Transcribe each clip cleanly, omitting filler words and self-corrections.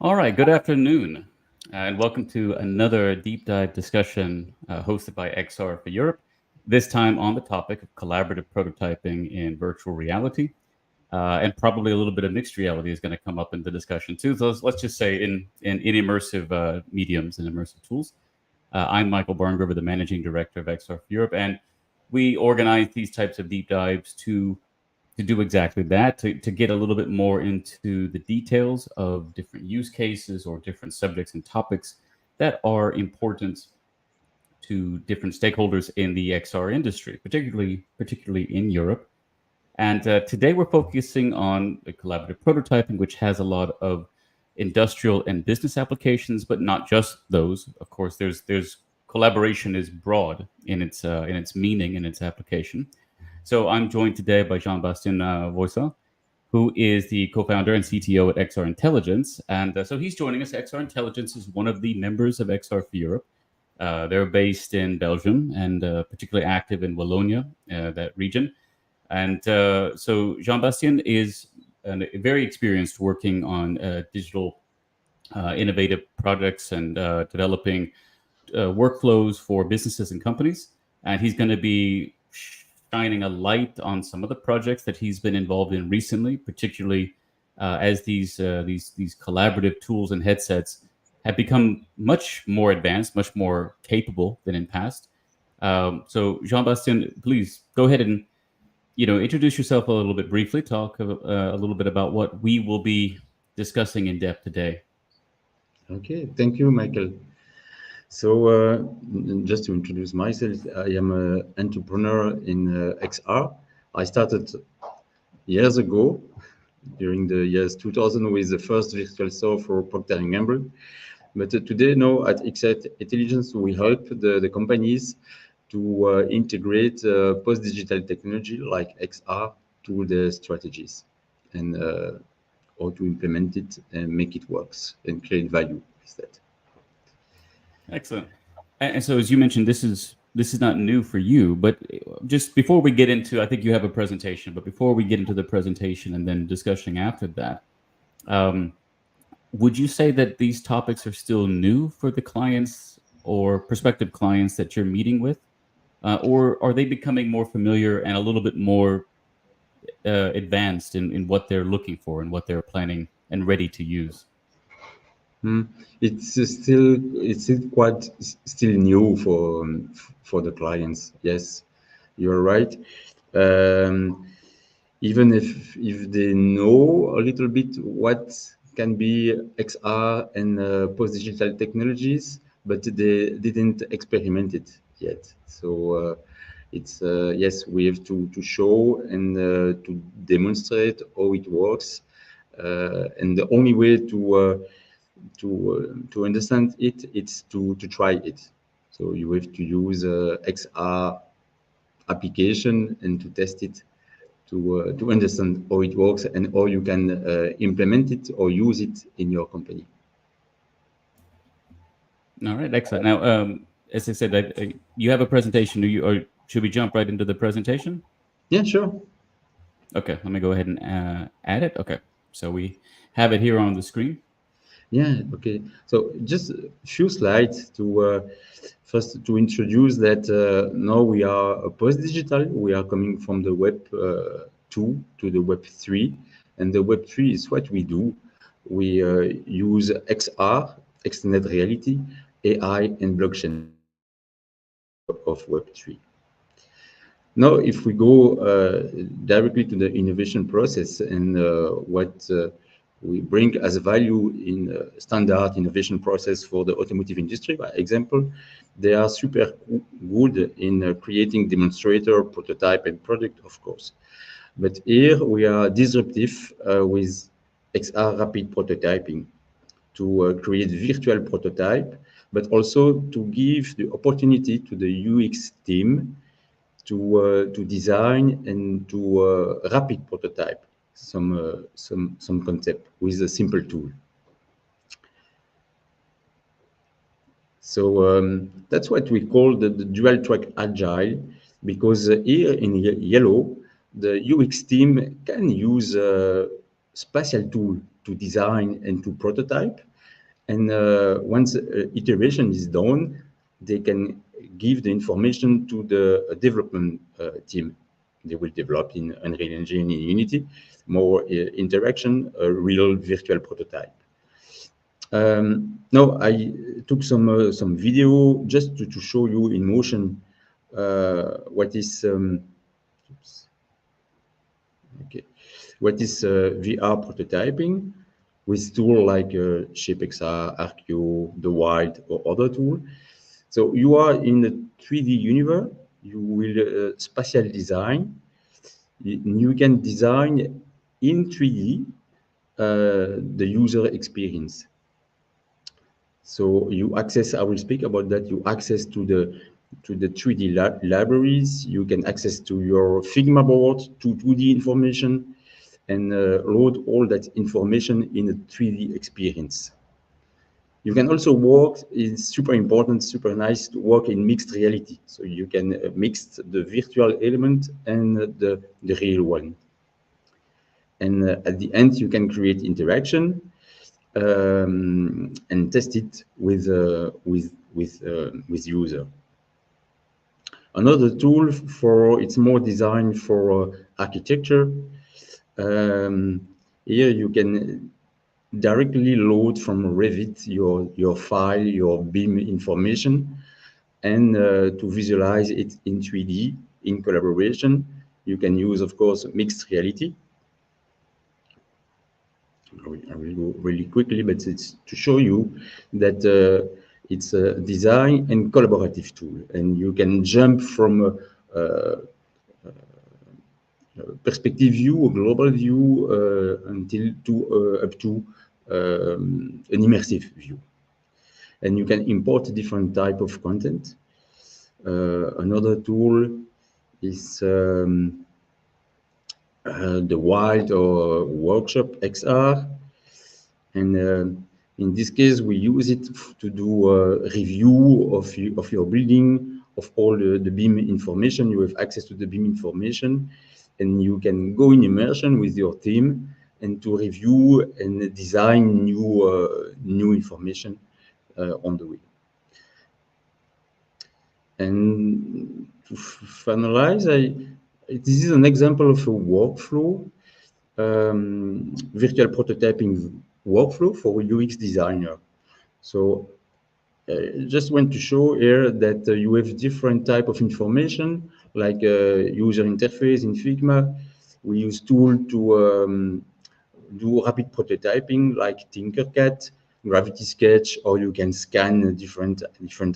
All right, good afternoon, and welcome to another deep dive discussion hosted by XR for Europe, this time on the topic of collaborative prototyping in virtual reality. And probably a little bit of mixed reality is going to come up in the discussion too. So let's just say in immersive mediums and immersive tools. I'm Michael Barngrover, the managing director of XR for Europe, and we organize these types of deep dives to do exactly that, to get a little bit more into the details of different use cases or different subjects and topics that are important to different stakeholders in the XR industry, particularly in Europe. And today we're focusing on the collaborative prototyping, which has a lot of industrial and business applications, but not just those. Of course, there's collaboration is broad in its meaning and its application. So I'm joined today by Jean-Bastien Voisa, who is the co-founder and CTO at XR Intelligence. And so he's joining us. XR Intelligence is one of the members of XR for Europe. They're based in Belgium and particularly active in Wallonia, that region. And so Jean-Bastien is very experienced working on digital innovative projects and developing workflows for businesses and companies. And he's going to be shining a light on some of the projects that he's been involved in recently, particularly as these collaborative tools and headsets have become much more advanced, much more capable than in past. So Jean-Bastien, please go ahead and introduce yourself a little bit briefly. Talk a little bit about what we will be discussing in depth today. Okay, thank you, Michael. So, just to introduce myself, I am an entrepreneur in XR. I started years ago, during the years 2000, with the first virtual store for Procter & Gamble. But today, now at XR Intelligence, we help the companies to integrate post-digital technology like XR to their strategies and how to implement it and make it works and create value with that. Excellent. And so, as you mentioned, this is not new for you. But just before we get into, I think you have a presentation. But before we get into the presentation and then discussion after that, um, would you say that these topics are still new for the clients or prospective clients that you're meeting with, or are they becoming more familiar and a little bit more advanced in what they're looking for and what they're planning and ready to use? Hmm. It's still quite still new for the clients. Yes, you're right. Um, Even if they know a little bit what can be XR and post-digital technologies, but they didn't experiment it yet. So it's yes, we have to show and to demonstrate how it works, and the only way to understand it, it's to try it. So you have to use XR application and to test it to understand how it works and how you can implement it or use it in your company. All right, excellent. Now, as I said, you have a presentation. Do you, or should we jump right into the presentation? Yeah, sure. Okay, let me go ahead and add it. Okay, so we have it here on the screen. Yeah, okay. So just a few slides to first to introduce that now we are post-digital. We are coming from the Web 2 to the Web 3. And the Web 3 is what we do. We use XR, extended reality, AI, and blockchain of Web 3. Now, if we go directly to the innovation process and what we bring as a value in standard innovation process for the automotive industry, by example, they are super good in creating demonstrator, prototype, and product, of course. But here we are disruptive with XR rapid prototyping to create virtual prototype, but also to give the opportunity to the UX team to design and to rapid prototype some concept with a simple tool. So that's what we call the dual track agile, because here in yellow, the UX team can use a spatial tool to design and to prototype, And once iteration is done, they can give the information to the development team. They will develop in Unreal Engine, in Unity, more interaction, a real virtual prototype. Now I took some video just to show you in motion what is oops, okay, what is VR prototyping with tools like ShapeXR, ArcGIO, The Wild, or other tools. So you are in a 3D universe. You will spatial design. You can design in 3D the user experience. So you access, I will speak about that, you access to the 3D libraries, you can access to your Figma board, to 2D information, and load all that information in a 3D experience. You can also work, it's super important, super nice to work in mixed reality. So you can mix the virtual element and the real one. And at the end, you can create interaction and test it with user. Another tool for it's more designed for architecture. Here you can directly load from Revit your file, your BIM information, and to visualize it in 3D in collaboration. You can use, of course, mixed reality. I will go really quickly, but it's to show you that it's a design and collaborative tool, and you can jump from a perspective view, a global view, until to up to an immersive view. And you can import different type of content. Another tool is the Wild or Workshop XR. And in this case, we use it to do a review of your building, of all the BIM information. You have access to the BIM information, and you can go in immersion with your team and to review and design new information on the way. And to finalize, this is an example of a workflow, virtual prototyping workflow for a UX designer. So just want to show here that you have different type of information, like user interface in Figma. We use tool to do rapid prototyping like Tinkercad, Gravity Sketch, or you can scan different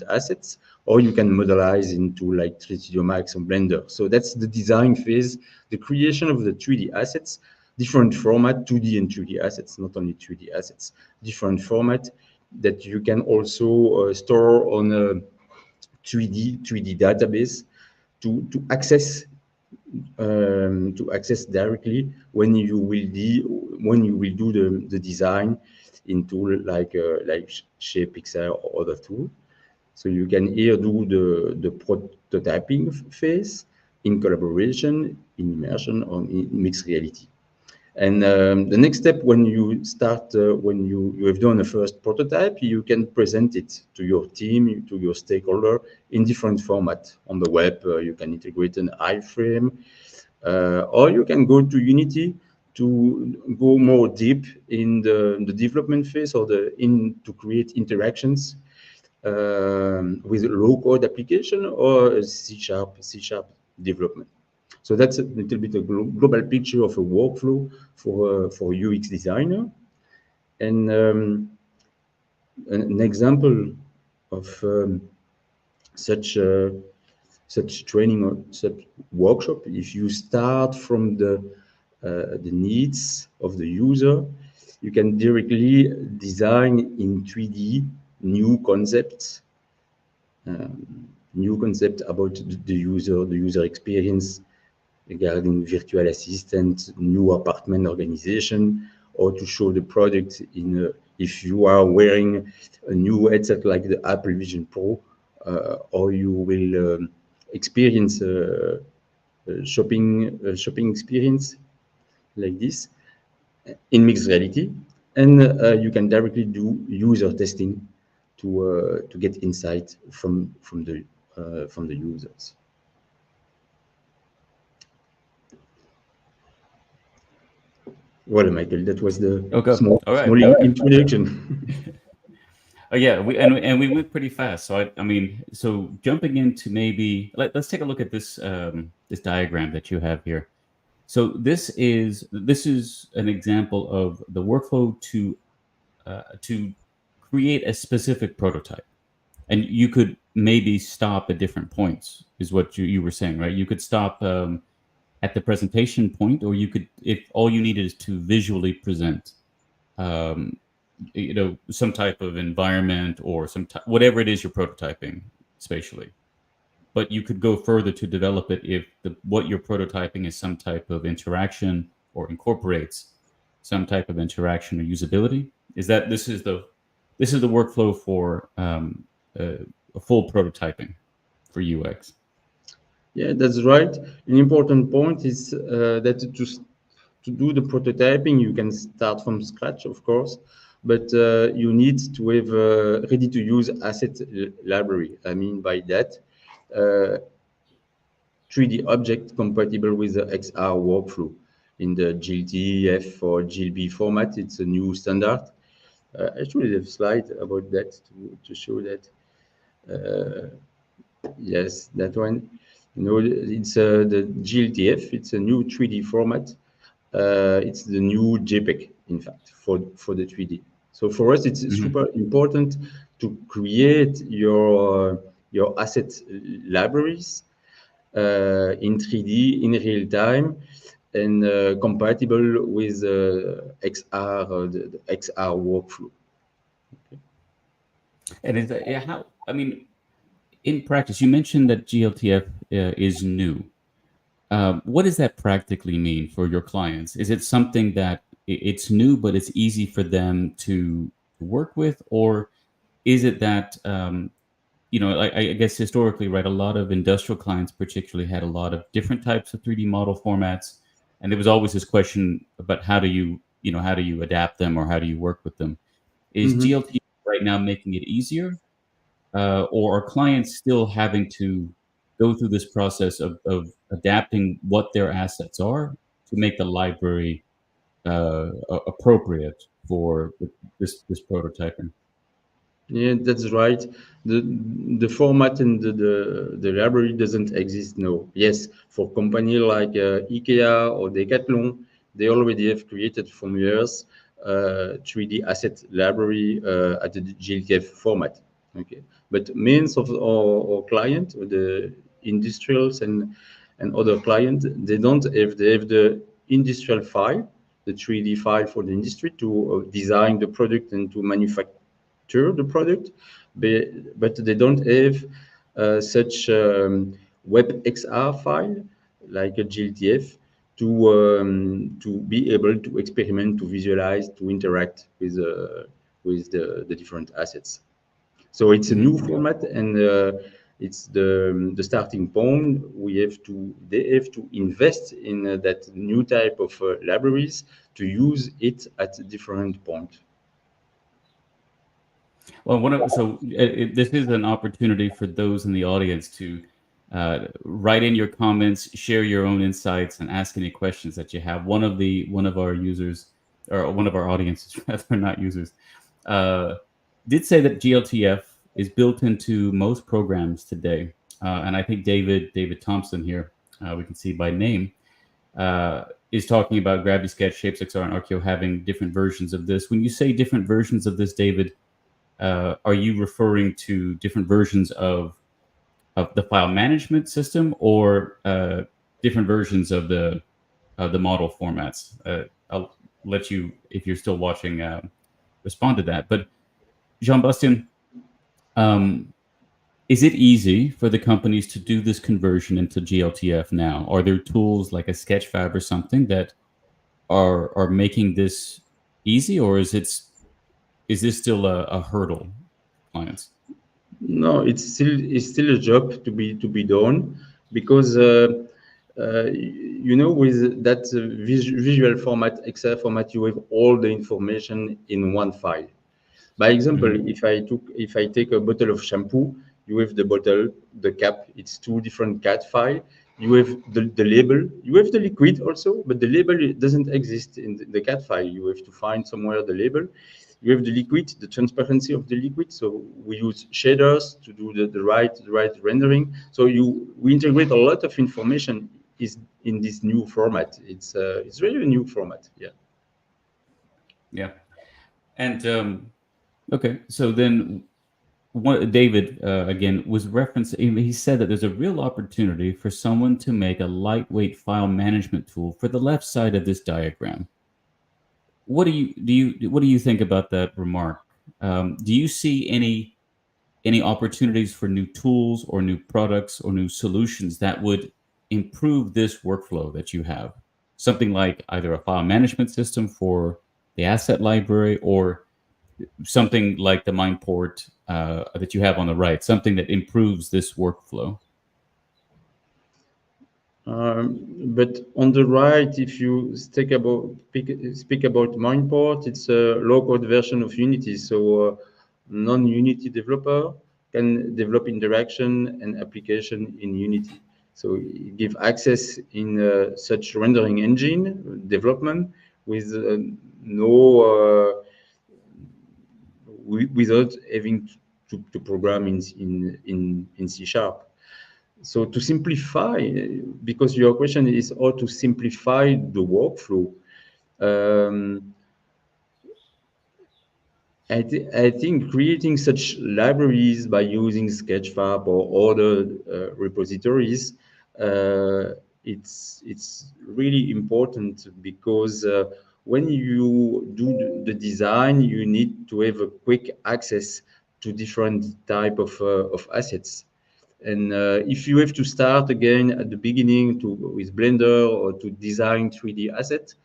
assets, or you can modelize into like 3D Studio Max and Blender. So that's the design phase, the creation of the 3D assets, different format, 2D and 3D assets, not only 3D assets, different format that you can also store on a 3D database to access directly when you will do the design in tool like ShapeXR or other tool. So you can here do the prototyping phase in collaboration, in immersion, or in mixed reality. And the next step, when you start, when you have done a first prototype, you can present it to your team, to your stakeholder in different format. On the web, you can integrate an iframe, or you can go to Unity to go more deep in the development phase or to create interactions with low-code application or C# development. So that's a little bit a global picture of a workflow for UX designer. And an example of such training or such workshop, if you start from the needs of the user, you can directly design in 3D new concepts, about the user experience regarding virtual assistant, new apartment organization, or to show the product in if you are wearing a new headset like the Apple Vision Pro, or you will experience shopping experience like this in mixed reality. and you can directly do user testing to get insight from the users. Well, Michael, that was the Okay. small All right. small introduction. Yeah, we went pretty fast. So I mean, so jumping into maybe let's take a look at this this diagram that you have here. So this is an example of the workflow to create a specific prototype, and you could maybe stop at different points, is what you were saying, right? You could stop at the presentation point, or you could, if all you needed is to visually present um, some type of environment or whatever it is you're prototyping spatially, but you could go further to develop it if what you're prototyping is some type of interaction or incorporates some type of interaction or usability. Is that this is the workflow for a full prototyping for UX? Yeah, that's right. An important point is that to do the prototyping, you can start from scratch, of course, but you need to have a ready-to-use asset library. I mean by that, 3D object compatible with the XR workflow in the GLTF or GLB format. It's a new standard. Actually, have a slide about that to show that. Yes, that one. It's the GLTF. It's a new 3D format. It's the new JPEG, in fact, for the 3D. So for us, it's super important to create your asset libraries in 3D in real time and compatible with XR, the XR workflow. And is that, yeah, how, I mean, in practice, you mentioned that GLTF is new. What does that practically mean for your clients? Is it something that it's new, but it's easy for them to work with? Or is it that, I guess historically, right, a lot of industrial clients particularly had a lot of different types of 3D model formats. And there was always this question about how do you adapt them or how do you work with them? Is GLTF right now making it easier? Or are clients still having to go through this process of adapting what their assets are to make the library appropriate for this prototyping? Yeah, that's right. The format and the library doesn't exist now. Yes, for company like IKEA or Decathlon, they already have created from years 3D asset library at the GLTF format. Okay, but millions of our client, the industrials and other clients, they don't have. They have the industrial file, the 3D file for the industry to design the product and to manufacture the product, but they don't have such WebXR file like a GLTF to be able to experiment, to visualize, to interact with the different assets. So it's a new format, and it's the starting point. They have to invest in that new type of libraries to use it at a different point. Well, this is an opportunity for those in the audience to write in your comments, share your own insights, and ask any questions that you have. One of our users, or one of our audiences, rather, not users, did say that GLTF is built into most programs today, and I think David Thompson here, we can see by name, is talking about GravitySketch, ShapesXR, and Archeo having different versions of this. When you say different versions of this, David, are you referring to different versions of the file management system, or different versions of the model formats? I'll let you, if you're still watching, respond to that. But Jean-Bastien, is it easy for the companies to do this conversion into GLTF now? Are there tools like a Sketchfab or something that are making this easy, or is this still a hurdle, clients? No, it's still a job to be done because with that visual format, Excel format, you have all the information in one file. By example, Mhm. if I take a bottle of shampoo, you have the bottle, the cap, it's two different CAD file. You have the label, you have the liquid also, but the label doesn't exist in the CAD file. You have to find somewhere the label. You have the liquid, the transparency of the liquid. So we use shaders to do the right rendering. So we integrate a lot of information is in this new format. It's really a new format. Yeah. Yeah. And okay, so then David again was referencing. He said that there's a real opportunity for someone to make a lightweight file management tool for the left side of this diagram. What do you think about that remark? Do you see any opportunities for new tools or new products or new solutions that would improve this workflow that you have? Something like either a file management system for the asset library or something like the Mindport that you have on the right, something that improves this workflow. But on the right, if you speak about Mindport, it's a low-code version of Unity. So non-Unity developer can develop interaction and application in Unity. So it give access in such rendering engine development with no without having to program in C sharp. So to simplify, because your question is how to simplify the workflow, um, I think creating such libraries by using Sketchfab or other repositories, uh, it's really important because when you do the design, you need to have a quick access to different type of assets. And if you have to start again at the beginning with Blender or to design 3D assets,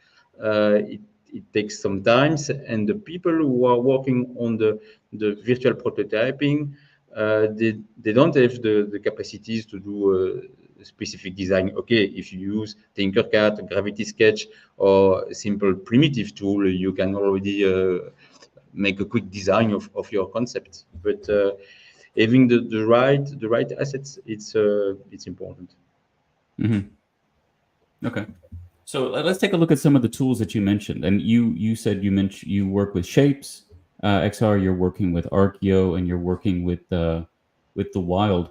it takes some time. And the people who are working on the virtual prototyping, they don't have the capacities to do a specific design. Okay, if you use Tinkercad, Gravity Sketch, or a simple primitive tool, you can already make a quick design of your concept. But having the right assets, it's important. Hmm. Okay. So let's take a look at some of the tools that you mentioned. And you said you work with Shapes, XR. You're working with Archeo, and you're working with the Wild.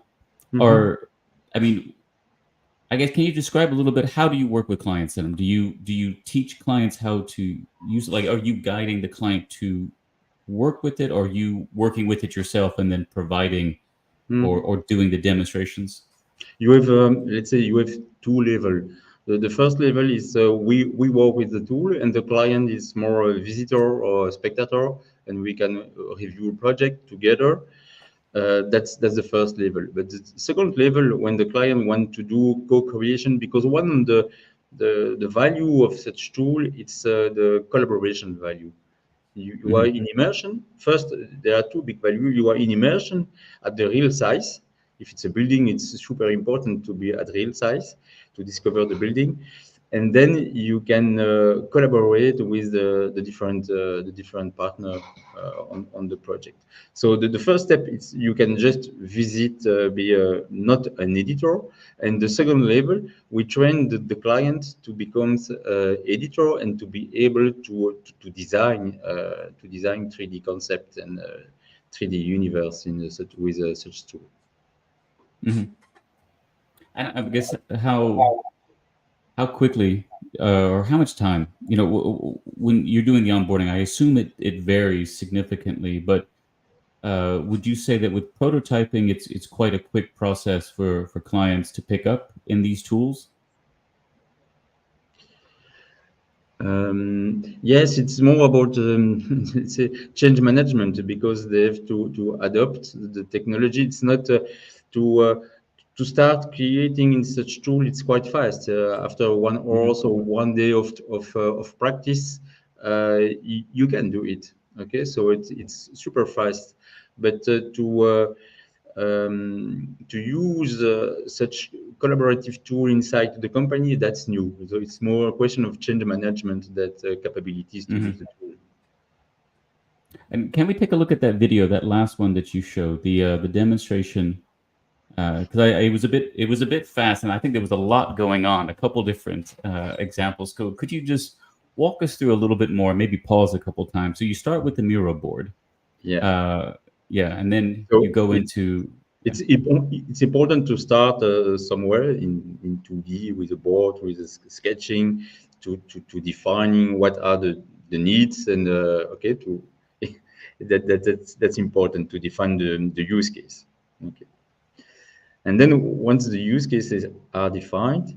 Mhm. Or, I mean, I guess can you describe a little bit how do you work with clients? And do you teach clients how to use it? Like, are you guiding the client to work with it, or are you working with it yourself and then providing Mhm. or doing the demonstrations? You have, let's say, you have two level. The first level is we work with the tool, and the client is more a visitor or a spectator, and we can review a project together. That's the first level. But the second level, when the client want to do co-creation, because one of the value of such tool, it's the collaboration value. You are Hmm. in immersion. First, there are two big values. You are in immersion at the real size. If it's a building, it's super important to be at real size to discover the building, and then you can collaborate with the different partner on the project. So the first step is you can just visit, be not an editor, and the second level we train the client to become editor and to be able to design 3D concept and 3D universe in with such tool. Hmm. And I guess how quickly or how much time, when you're doing the onboarding, I assume it varies significantly, but would you say that with prototyping, it's quite a quick process for clients to pick up in these tools? Yes, it's more about let's say change management because they have to adopt the technology. It's not to to start creating in such tool. It's quite fast. After 1 hour, Hmm. so 1 day of practice, you can do it. Okay, so it's super fast. But to use such collaborative tool inside the company, that's new. So it's more a question of change management that capabilities to use the tool. And can we take a look at that video, that last one that you showed, the demonstration? Because it was a bit fast, and I think there was a lot going on, a couple different examples. Could you just walk us through a little bit more, maybe pause a couple times? So you start with the Miro board, and then So you go into. It's important to start somewhere in 2D with a board, with a sketching, to defining what are the needs, and that's important to define the use case. Okay. And then once the use cases are defined,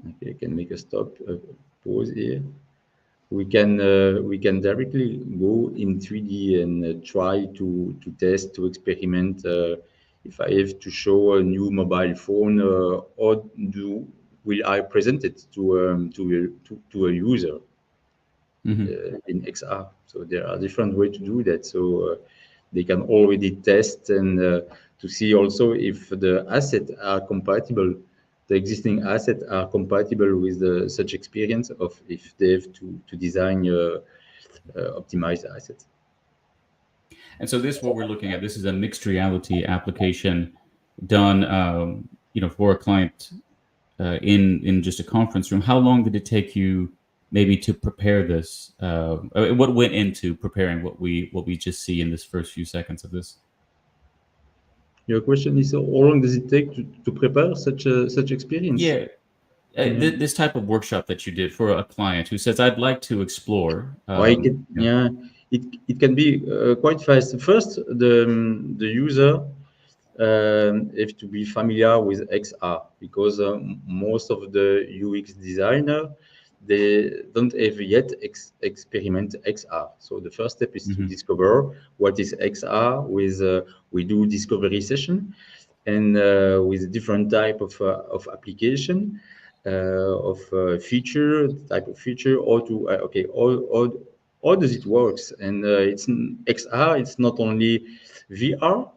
okay, I can make a pause here. We can directly go in 3D and try to test, to experiment. If I have to show a new mobile phone, or will I present it to a user in XR? So there are different ways to do that. So they can already test and to see also if the assets are compatible. The existing assets are compatible with such experience of if they have to design optimized assets. And so what we're looking at, this is a mixed reality application done, for a client in just a conference room. How long did it take you maybe to prepare this? What went into preparing what we just see in this first few seconds of this? Your question is, how long does it take to prepare such experience? Yeah. This type of workshop that you did for a client who says, I'd like to explore. It can be quite fast. First, the user have to be familiar with XR, because most of the UX designer, they don't have yet experiment XR. So the first step is to discover what is XR. We do discovery session, and with different type of application, of feature, type of feature, or to how does it works? And it's XR. It's not only VR.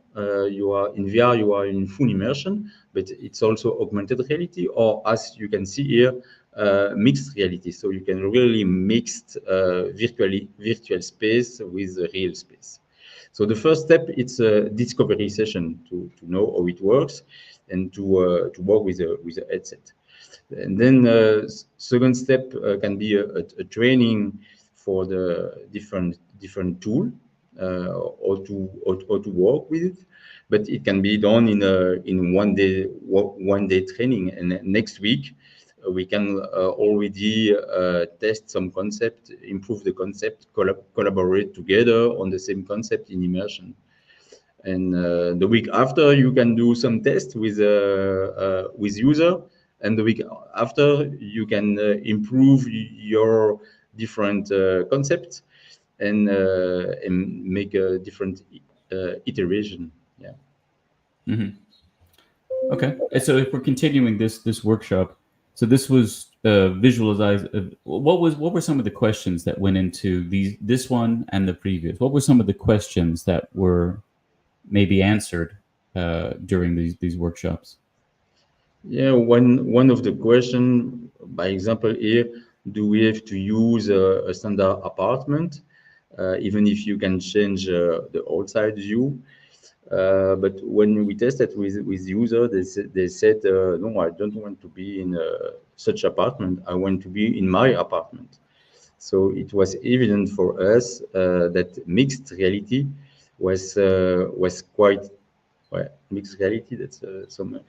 You are in VR, you are in full immersion, but it's also augmented reality, or as you can see here, mixed reality. So you can really mix virtual space with real space. So the first step, it's a discovery session to know how it works and to work with a headset. And then second step can be a training for the different tool, or to work with it. But it can be done in one day training, and next week we can already test some concept, improve the concept, collaborate together on the same concept in immersion. And the week after, you can do some tests with user, and the week after, you can improve your different concepts and make a different iteration. Yeah. Okay. And so if we're continuing this workshop, so this was visualized. What were some of the questions that went into this one and the previous? What were some of the questions that were maybe answered during these workshops? Yeah, one of the question, by example here, do we have to use a standard apartment, even if you can change the outside view? But when we tested with user, they said, no, I don't want to be in such apartment. I want to be in my apartment. So it was evident for us that mixed reality was quite mixed reality. That's some.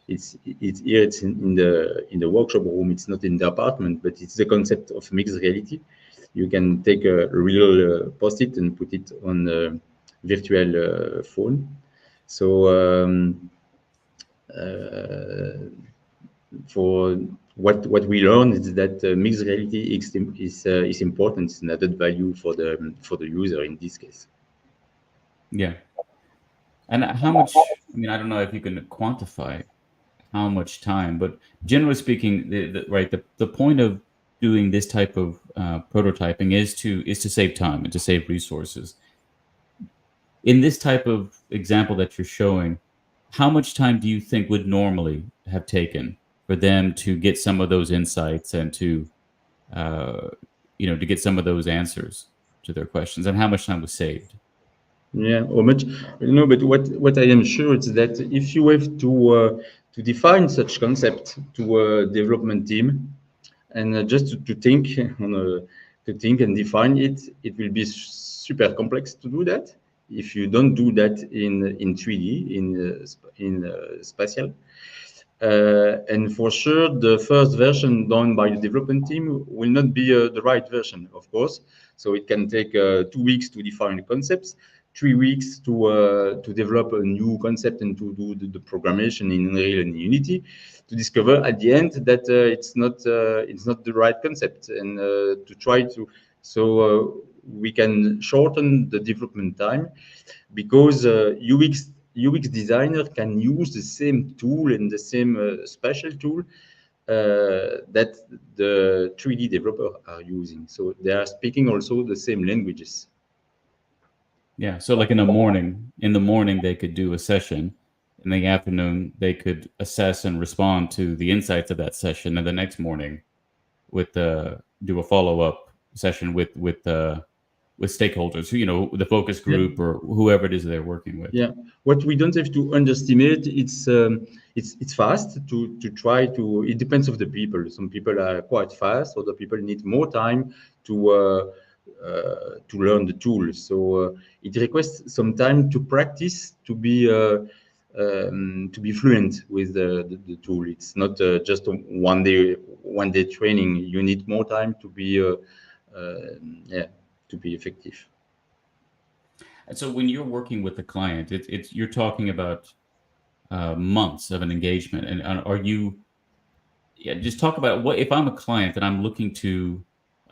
It's here. It's in the workshop room. It's not in the apartment, but it's the concept of mixed reality. You can take a real post-it and put it on a virtual phone. So for what we learned is that mixed reality is important. It's an added value for the user in this case. Yeah. And how much? I mean, I don't know if you can quantify how much time, but generally speaking, the point of doing this type of prototyping is to save time and to save resources. In this type of example that you're showing, how much time do you think would normally have taken for them to get some of those insights and to to get some of those answers to their questions, and how much time was saved? Yeah, or much, but what I am sure is that if you have to define such concept to a development team, and just to think on to think and define it, it will be super complex to do that if you don't do that in 3D in spatial. And for sure, the first version done by the development team will not be the right version, of course. So it can take 2 weeks to define the concepts, 3 weeks to develop a new concept and to do the programmation in Unreal and Unity, to discover at the end that it's not the right concept, and to try to we can shorten the development time, because UX designer can use the same tool and the same special tool that the 3D developer are using. So they are speaking also the same languages. Yeah. So like in the morning they could do a session. In the afternoon, they could assess and respond to the insights of that session, and the next morning, do a follow-up session with stakeholders, the focus group or whoever it is they're working with. Yeah, what we don't have to underestimate, it's fast to try to. It depends of the people. Some people are quite fast, other people need more time to learn the tool. So it requests some time to practice to be fluent with the tool. It's not just a one day training. You need more time to be to be effective. And so when you're working with the client, you're talking about months of an engagement. And are you? Yeah, just talk about what if I'm a client and I'm looking to.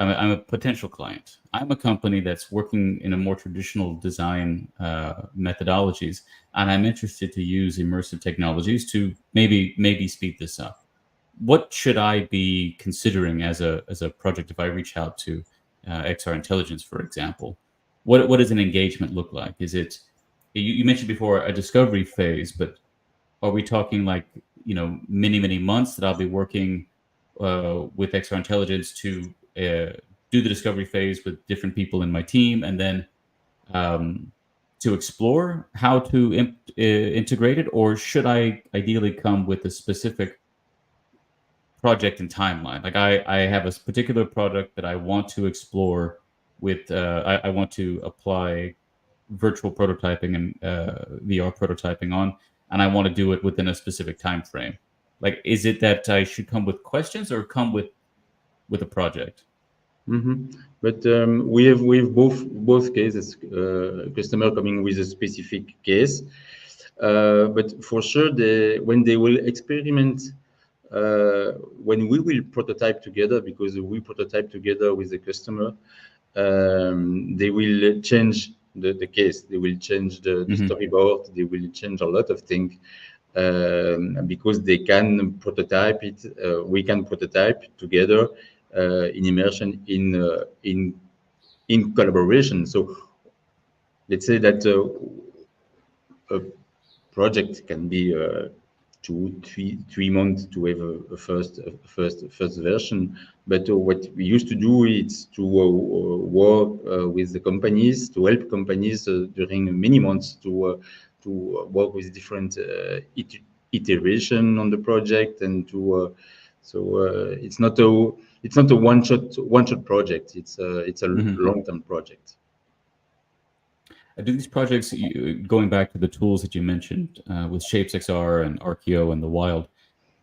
I'm a potential client. I'm a company that's working in a more traditional design methodologies, and I'm interested to use immersive technologies to maybe speed this up. What should I be considering as a project if I reach out to XR Intelligence, for example? What does an engagement look like? Is it you mentioned before a discovery phase, but are we talking like many months that I'll be working with XR Intelligence to do the discovery phase with different people in my team, and then to explore how to integrate it? Or should I ideally come with a specific project and timeline? Like I have a particular product that I want to explore with, I want to apply virtual prototyping and VR prototyping on, and I want to do it within a specific time frame. Like, is it that I should come with questions or come with a project? Mm-hmm. But we have both cases. Customer coming with a specific case, but for sure, when they will experiment, when we will prototype together, because we prototype together with the customer, they will change the case. They will change the storyboard. They will change a lot of things. Because they can prototype it, we can prototype together in immersion, in collaboration. So let's say that a project can be 2-3 months to have a first version. But what we used to do is to work with the companies, to help companies during many months to work with different iteration on the project, and to it's not a one shot project. It's a long-term project. Do these projects, going back to the tools that you mentioned with ShapesXR and Archeo and the Wild,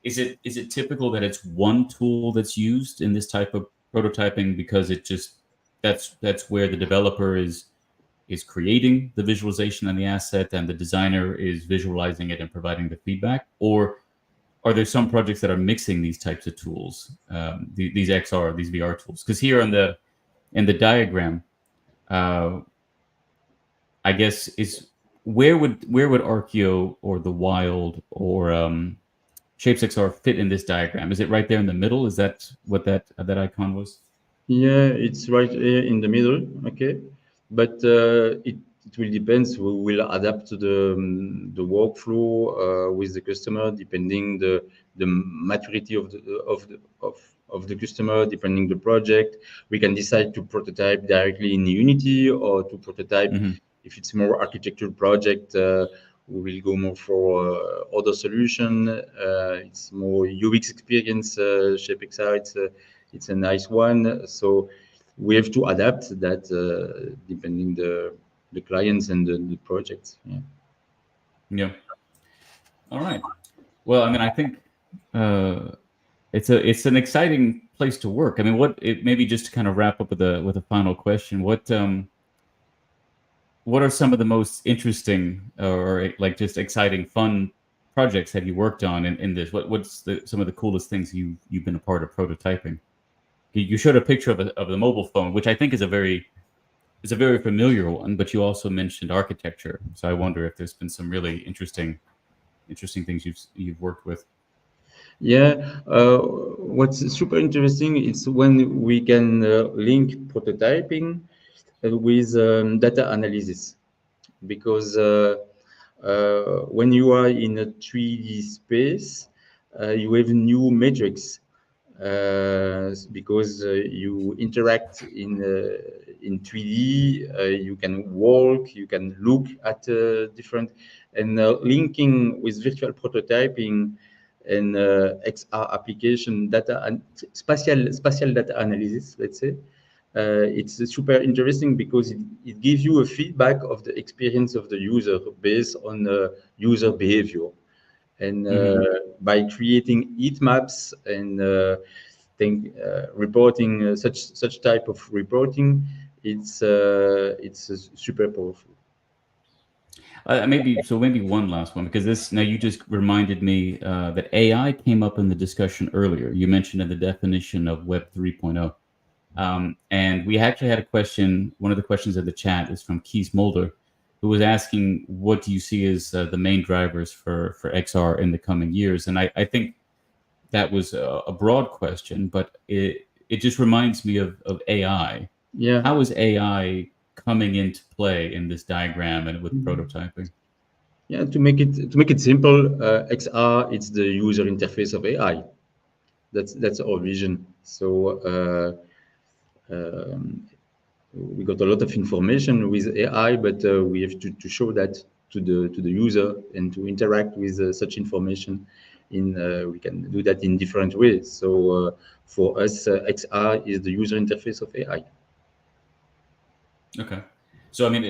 is it typical that it's one tool that's used in this type of prototyping because it just that's where the developer is creating the visualization and the asset, and the designer is visualizing it and providing the feedback? Or are there some projects that are mixing these types of tools, these VR tools? Because here in the diagram, I guess is where would Archeo or the Wild or ShapesXR fit in this diagram? Is it right there in the middle? Is that what that icon was? Yeah, it's right here in the middle. Okay, but it will depend. We will adapt to the workflow with the customer, depending the maturity of the customer, depending the project. We can decide to prototype directly in Unity or to prototype if it's more architectural project. We will go more for other solution. It's more UX experience. ShapeXR, it's a nice one. So we have to adapt that depending the clients and the projects. Yeah. Yeah. All right. Well, I mean, I think it's an exciting place to work. I mean, maybe just to kind of wrap up with a final question. What are some of the most interesting or like just exciting, fun projects have you worked on in this? What's some of the coolest things you've been a part of prototyping? You showed a picture of the mobile phone, which I think is a very familiar one, but you also mentioned architecture. So I wonder if there's been some really interesting things you've worked with. Yeah, what's super interesting is when we can link prototyping with data analysis, because when you are in a 3D space, you have new metrics because you interact in 3D. You can walk, you can look at different, and linking with virtual prototyping and XR application data and spatial data analysis, let's say. It's super interesting because it gives you a feedback of the experience of the user based on user behavior. And by creating heat maps and reporting such type of reporting, it's super powerful. Maybe one last one, because now you just reminded me that AI came up in the discussion earlier. You mentioned in the definition of Web 3.0. And we actually had a question. One of the questions in the chat is from Keith Mulder, who was asking, what do you see as the main drivers for XR in the coming years? And I think that was a broad question, but it just reminds me of AI. Yeah. How is AI coming into play in this diagram and with prototyping? Yeah, to make it simple, XR, it's the user interface of AI. That's our vision. So we got a lot of information with AI, but we have to show that to the user and to interact with such information. We can do that in different ways. So for us, XR is the user interface of AI. Okay. So I mean,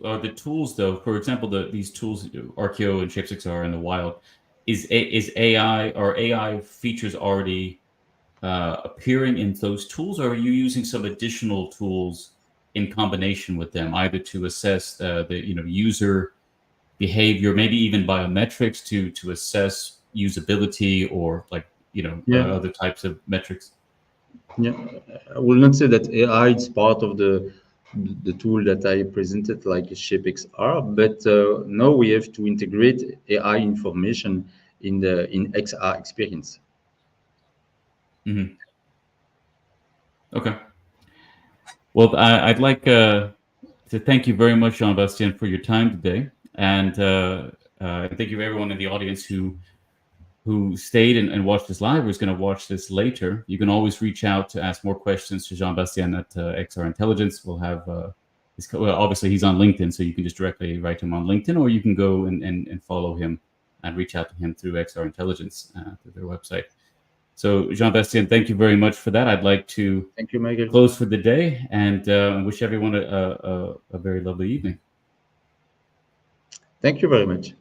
are the tools though? For example, these tools, Archeo and ShapeXR and the Wild, is AI or AI features already appearing in those tools, or are you using some additional tools in combination with them, either to assess the user behavior, maybe even biometrics to assess usability, or like other types of metrics? Yeah, I will not say that AI is part of the tool that I presented, like ShapeXR, but now we have to integrate AI information in XR experience. Mm-hmm. Okay. Well, I'd like to thank you very much, Jean-Bastien, for your time today, and thank you everyone in the audience who stayed and watched this live or is going to watch this later. You can always reach out to ask more questions to Jean-Bastien at XR Intelligence. We'll have obviously he's on LinkedIn, so you can just directly write him on LinkedIn, or you can go and follow him and reach out to him through XR Intelligence through their website. So Jean-Bastien, thank you very much for that. I'd like to thank you, Michael. Close for the day and wish everyone a very lovely evening. Thank you very much.